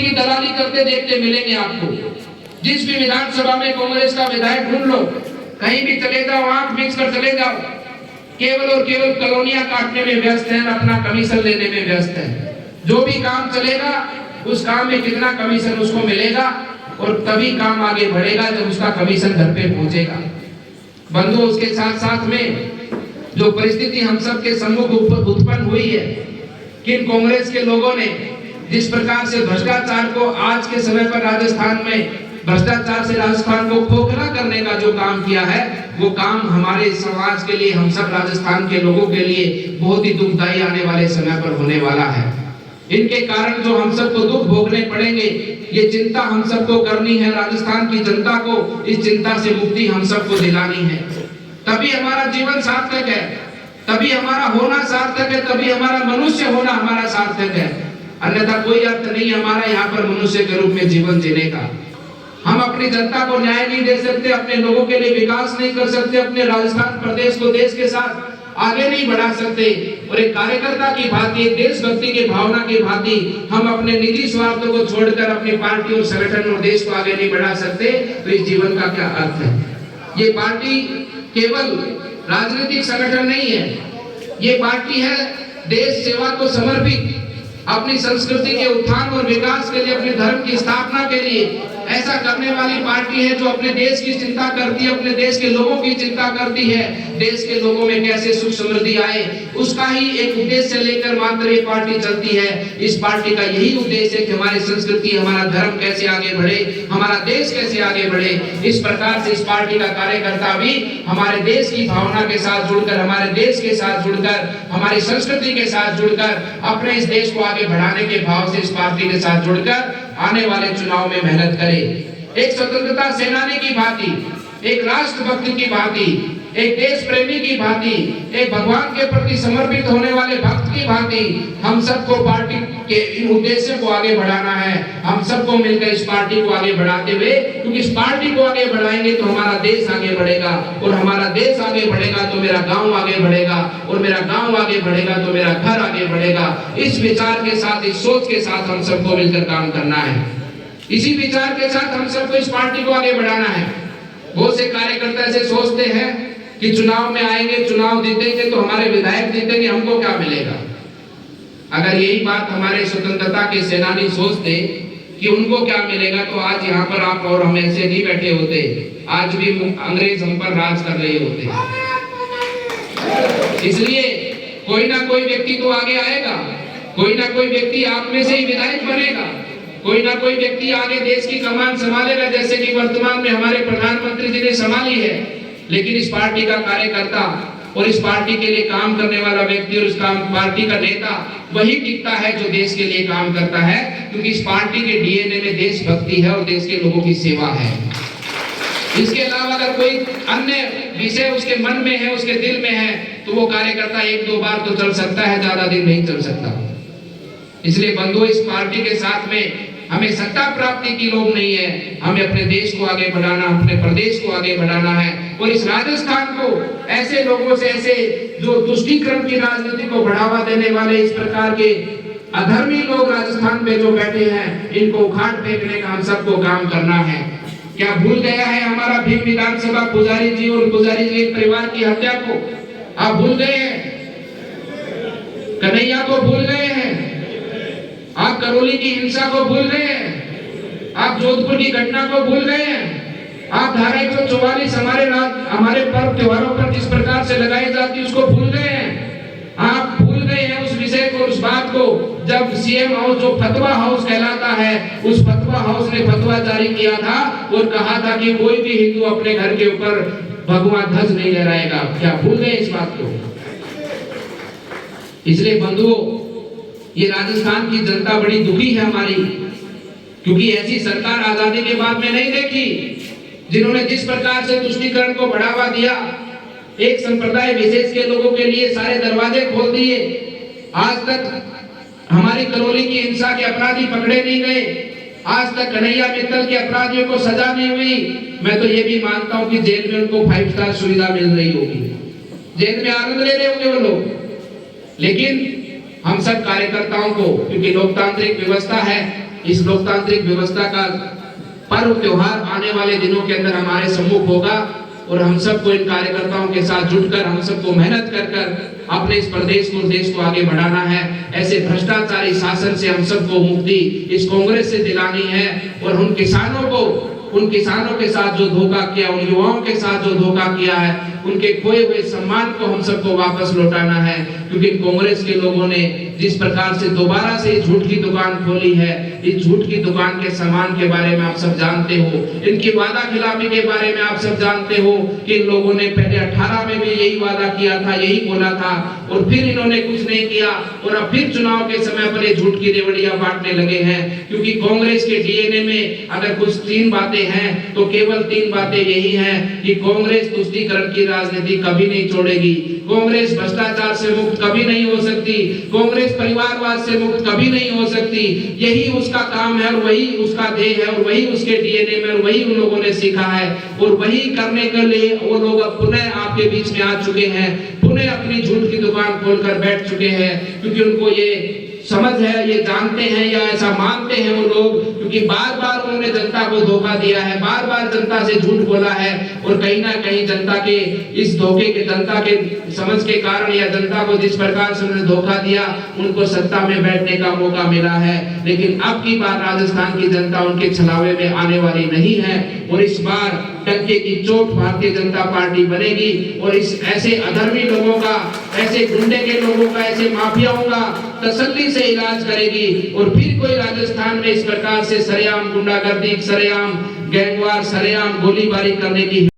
की दलाली करते देखते मिलेंगे आपको। जिस भी विधानसभा में कांग्रेस का विधायक ढूंढ लो, कहीं भी चले जाओ, आंख मिच कर चले जाओ, केवल और केवल कॉलोनियां काटने में व्यस्त हैं, अपना कमीशन लेने में व्यस्त हैं। जो भी काम चलेगा उस काम में कितना कमीशन उसको मिलेगा और तभी काम आगे बढ़ेगा जब उसका कमीशन घर पे पहुंचेगा। बंधुओं, उसके साथ साथ में जो परिस्थिति हम सब के सम्मुख उत्पन्न हुई है, किन कांग्रेस के लोगों ने जिस प्रकार से भ्रष्टाचार को आज के समय पर राजस्थान में भ्रष्टाचार से राजस्थान को खोखला करने का जो काम किया है, वो काम हमारे समाज के लिए, हम सब राजस्थान के लोगों के लिए बहुत ही दुखदायी आने वाले समय पर होने वाला है। इनके कारण जो हम सबको दुख भोगने पड़ेंगे, ये चिंता हम सबको करनी है। राजस्थान की जनता को इस चिंता से मुक्ति हम सबको दिलानी है। तभी हमारा जीवन सार्थक है, तभी हमारा होना सार्थक है, तभी हमारा मनुष्य होना हमारा सार्थक है। अन्यथा कोई अर्थ नहीं हमारा यहाँ पर मनुष्य के रूप में जीवन जीने का। हम अपनी जनता को न्याय नहीं दे सकते, अपने लोगों के लिए विकास नहीं कर सकते, अपने राजस्थान प्रदेश को देश के साथ आगे नहीं बढ़ा सकते। और एक कार्यकर्ता की भांति, एक देशभक्ति की भावना की भांति हम अपने निजी स्वार्थों को छोड़कर अपनी पार्टी और संगठन और देश को आगे नहीं बढ़ा सकते, तो इस जीवन का क्या अर्थ है। ये पार्टी केवल राजनीतिक संगठन नहीं है, ये पार्टी है देश सेवा को समर्पित, अपनी संस्कृति के उत्थान और विकास के लिए, अपने धर्म की स्थापना के लिए ऐसा करने वाली पार्टी है जो अपने देश की चिंता करती है, अपने देश के लोगों की चिंता करती है। देश के लोगों में कैसे सुख समृद्धि आए, उसका ही एक उद्देश्य लेकर मात्र ये पार्टी चलती है। इस पार्टी का यही उद्देश्य है कि हमारी संस्कृति, हमारा धर्म कैसे आगे बढ़े, हमारा देश कैसे आगे बढ़े। इस प्रकार से इस पार्टी का कार्यकर्ता भी हमारे देश की भावना के साथ जुड़कर, हमारे देश के साथ जुड़कर, हमारी संस्कृति के साथ जुड़कर, अपने इस देश को आगे बढ़ाने के भाव से इस पार्टी के साथ जुड़कर आने वाले चुनाव में मेहनत करे। एक स्वतंत्रता सेनानी की भांति, एक राष्ट्रभक्त की भांति, एक देश प्रेमी की भांति, एक भगवान के प्रति समर्पित होने वाले भक्त की भांति हम सबको पार्टी के इन उद्देश्य को आगे बढ़ाना है। हम सबको मिलकर इस पार्टी को आगे बढ़ाते हुए, क्योंकि इस पार्टी को आगे बढ़ाएंगे तो हमारा देश आगे बढ़ेगा, और हमारा देश आगे बढ़ेगा तो मेरा गांव आगे बढ़ेगा, और मेरा गांव आगे बढ़ेगा तो मेरा घर आगे बढ़ेगा। इस विचार के साथ, इस सोच के साथ हम सबको मिलकर काम करना है। इसी विचार के साथ हम सबको इस पार्टी को आगे बढ़ाना है। बहुत से कार्यकर्ता ऐसे सोचते हैं कि चुनाव में आएंगे, चुनाव जीतेंगे तो हमारे विधायक जीतेंगे, हमको क्या मिलेगा। अगर यही बात हमारे स्वतंत्रता के सेनानी सोचते कि उनको क्या मिलेगा, तो आज यहाँ पर आप और हम ऐसे नहीं बैठे होते, आज भी अंग्रेज हम पर राज कर रहे होते। इसलिए कोई ना कोई व्यक्ति तो आगे आएगा, कोई ना कोई व्यक्ति आप में से ही विधायक बनेगा, कोई ना कोई व्यक्ति आगे देश की कमान संभालेगा, जैसे कि वर्तमान में हमारे प्रधानमंत्री जी ने संभाली है। लेकिन इस पार्टी का कार्यकर्ता और इस पार्टी के लिए काम करने वाला व्यक्ति और इस पार्टी का नेता वही टिकता है जो देश के लिए काम करता है, क्योंकि इस पार्टी के डीएनए में देशभक्ति है और देश के लोगों की सेवा है। इसके अलावा अगर कोई अन्य विषय उसके मन में है, उसके दिल में है, तो वो कार्यकर्ता एक दो बार तो चल सकता है, ज्यादा दिन नहीं चल सकता। इसलिए बंधुओं, इस पार्टी के साथ में हमें सत्ता प्राप्ति की लोभ नहीं है, हमें अपने देश को आगे बढ़ाना, अपने प्रदेश को आगे बढ़ाना है। और इस राजस्थान को ऐसे लोगों से, ऐसे जो तुष्टीकरण की राजनीति को बढ़ावा देने वाले इस प्रकार के अधर्मी लोग राजस्थान में जो बैठे हैं, इनको उखाड़ फेंकने का हम सबको काम करना है। क्या भूल गया है हमारा भीम विधानसभा पुजारी जी और पुजारी जी के परिवार की हत्या को? आप भूल गए हैं? कन्हैया को भूल गए हैं? आप करौली की हिंसा को भूल गए हैं? आप जोधपुर की घटना को भूल गए हैं? आप धारा 144 हमारे पर्व त्योहारों पर जिस प्रकार से लगाई जाती है उसको भूल गए हैं? आप भूल गए हैं उस विषय को, उस बात को, जब सीएम हाउस, जो फतवा हाउस कहलाता है, उस फतवा हाउस ने फतवा जारी किया था और कहा था कि कोई भी हिंदू अपने घर के ऊपर भगवा ध्वज नहीं लहराएगा। क्या भूल गए इस बात को? इसलिए बंधुओं, ये राजस्थान की जनता बड़ी दुखी है हमारी, क्योंकि ऐसी सरकार आजादी के बाद में नहीं देखी, जिन्होंने जिस प्रकार से तुष्टीकरण को बढ़ावा दिया, एक संप्रदाय विशेष के लोगों के लिए सारे दरवाजे खोल दिए। आज तक हमारी करौली की हिंसा के अपराधी पकड़े नहीं गए, आज तक कन्हैया मित्तल के अपराधियों को सजा नहीं हुई। मैं तो ये भी मानता हूँ कि जेल में उनको 5 स्टार सुविधा मिल रही होगी, जेल में आनंद ले रहे होंगे वो लोग। लेकिन हम सब कार्यकर्ताओं को, क्योंकि लोकतांत्रिक व्यवस्था है, इस लोकतांत्रिक व्यवस्था का पर्व त्योहार आने वाले दिनों के अंदर हमारे सम्मुख होगा और हम सबको इन कार्यकर्ताओं के साथ जुटकर हम सबको मेहनत कर कर अपने इस प्रदेश को देश को आगे बढ़ाना है। ऐसे भ्रष्टाचारी शासन से हम सबको मुक्ति इस कांग्रेस से दिलानी है और उन किसानों के साथ जो धोखा किया, उन युवाओं के साथ जो धोखा किया है, उनके खोए हुए सम्मान को हम सबको वापस लौटाना है। क्योंकि कांग्रेस के लोगों ने जिस प्रकार से दोबारा से झूठ की दुकान खोली है, इस झूठ की दुकान के सामान के बारे में आप सब जानते हो, इनकी वादा खिलाफी के बारे में आप सब जानते हो कि इन लोगों ने पहले 18 में भी यही वादा किया था, यही बोला था और फिर इन्होंने कुछ नहीं किया और अब फिर चुनाव के समय पर ये झूठ की रेवड़ियां बांटने लगे हैं। क्योंकि कांग्रेस के डीएनए में अगर कुछ 3 बातें हैं तो केवल 3 बातें यही हैं कि कांग्रेस तुष्टीकरण की राजनीति कभी नहीं छोड़ेगी, कांग्रेस भ्रष्टाचार से मुक्त कभी नहीं हो सकती, कांग्रेस परिवारवाद से मुक्त कभी नहीं हो सकती। यही उसका काम है और वही उसका ध्येय है और वही उसके डीएनए में और वही उन लोगों ने सीखा है और वही करने के लिए वो लोग अब पुनः आपके बीच में आ चुके हैं, पुनः अपनी झूठ की दुकान खोलकर बैठ चुके हैं। क्योंकि उनको ये समझ है, ये जानते हैं या ऐसा मानते हैं वो लोग, क्योंकि बार-बार उन्होंने जनता को धोखा दिया है, बार-बार जनता से झूठ बोला है और कहीं ना कहीं जनता के इस धोखे के, जनता के समझ के कारण या जनता को जिस प्रकार से उन्होंने धोखा दिया, उनको सत्ता में बैठने का मौका मिला है। लेकिन अब की बार राजस्थान की जनता उनके छलावे में आने वाली नहीं है और इस बार डंके की चोट भारतीय जनता पार्टी बनेगी और इस ऐसे अधर्मी लोगों का, ऐसे गुंडे के लोगों का, ऐसे माफियाओं का तसल्ली से इलाज करेगी और फिर कोई राजस्थान में इस प्रकार से सरेआम गुंडागर्दी, सरेआम गैंगवार, सरेआम गोलीबारी करने की